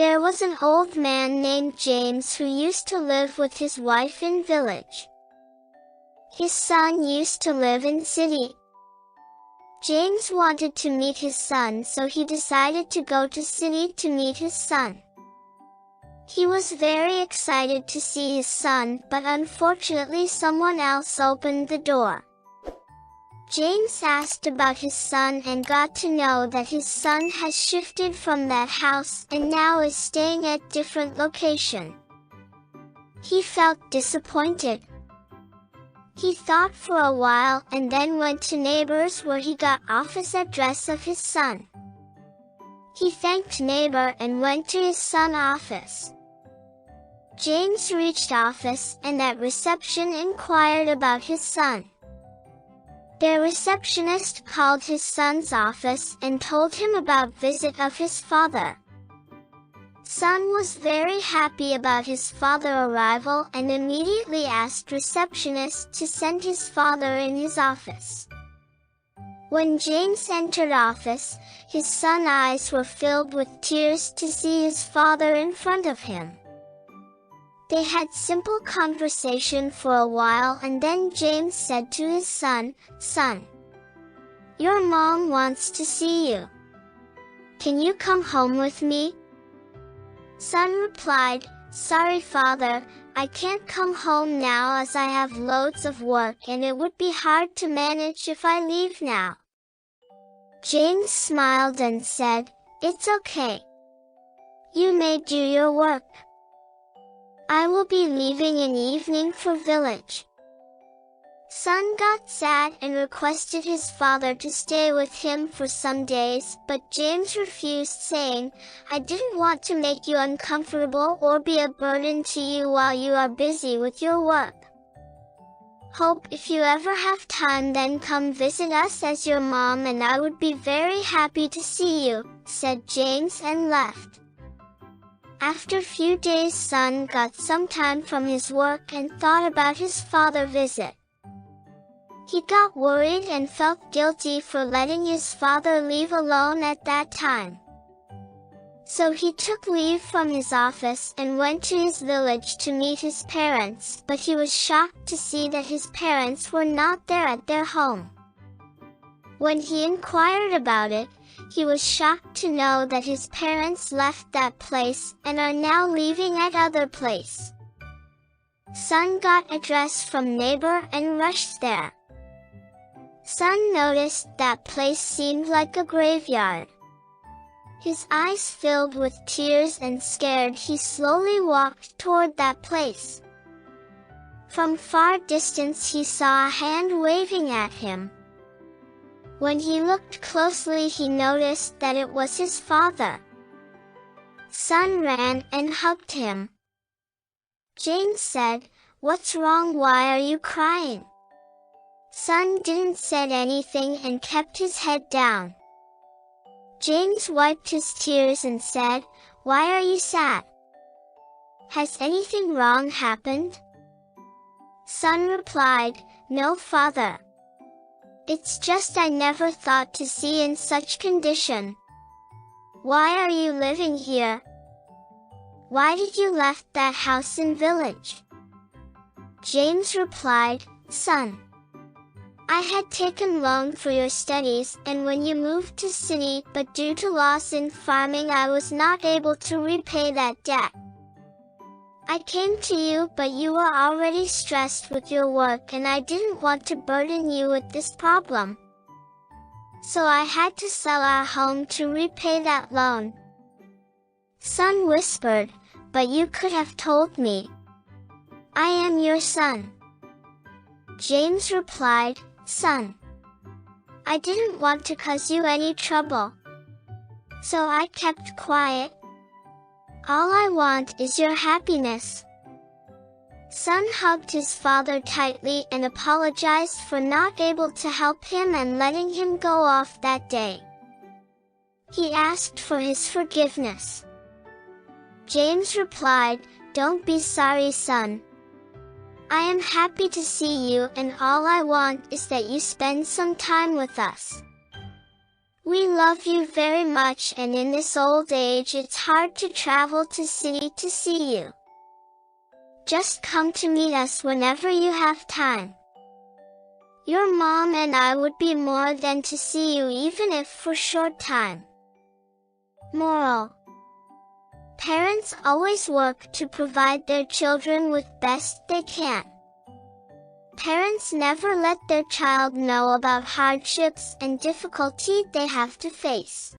There was an old man named James who used to live with his wife in village. His son used to live in city. James wanted to meet his son, so he decided to go to city to meet his son. He was very excited to see his son, but unfortunately someone else opened the door. James asked about his son and got to know that his son has shifted from that house and now is staying at different location. He felt disappointed. He thought for a while and then went to neighbors where he got office address of his son. He thanked neighbor and went to his son office. James reached office and at reception inquired about his son. Their receptionist called his son's office and told him about visit of his father. Son was very happy about his father arrival and immediately asked receptionist to send his father in his office. When James entered office, his son's eyes were filled with tears to see his father in front of him. They had simple conversation for a while and then James said to his son, "Son, your mom wants to see you. Can you come home with me?" Son replied, "Sorry father, I can't come home now as I have loads of work and it would be hard to manage if I leave now." James smiled and said, "It's okay. You may do your work. I will be leaving in evening for village." Son got sad and requested his father to stay with him for some days, but James refused, saying, "I didn't want to make you uncomfortable or be a burden to you while you are busy with your work. Hope if you ever have time then come visit us as your mom and I would be very happy to see you," said James and left. After few days son got some time from his work and thought about his father's visit. He got worried and felt guilty for letting his father leave alone at that time. So he took leave from his office and went to his village to meet his parents, but he was shocked to see that his parents were not there at their home. When he inquired about it, he was shocked to know that his parents left that place and are now living at other place. Son got address from neighbor and rushed there. Son noticed that place seemed like a graveyard. His eyes filled with tears and scared, he slowly walked toward that place. From far distance he saw a hand waving at him. When he looked closely he noticed that it was his father. Son ran and hugged him. James said, "What's wrong? Why are you crying?" Son didn't say anything and kept his head down. James wiped his tears and said, "Why are you sad? Has anything wrong happened?" Son replied, "No father. It's just I never thought to see in such condition. Why are you living here? Why did you left that house in village?" James replied, "Son, I had taken loan for your studies and when you moved to city, but due to loss in farming I was not able to repay that debt. I came to you but you were already stressed with your work and I didn't want to burden you with this problem. So I had to sell our home to repay that loan." Son whispered, "But you could have told me. I am your son." James replied, "Son, I didn't want to cause you any trouble. So I kept quiet. All I want is your happiness." Son hugged his father tightly and apologized for not able to help him and letting him go off that day. He asked for his forgiveness. James replied, "Don't be sorry, son. I am happy to see you and all I want is that you spend some time with us. We love you very much, and in this old age it's hard to travel to city to see you. Just come to meet us whenever you have time. Your mom and I would be more than to see you, even if for short time. Moral: parents always work to provide their children with best they can. Parents never let their child know about hardships and difficulty they have to face.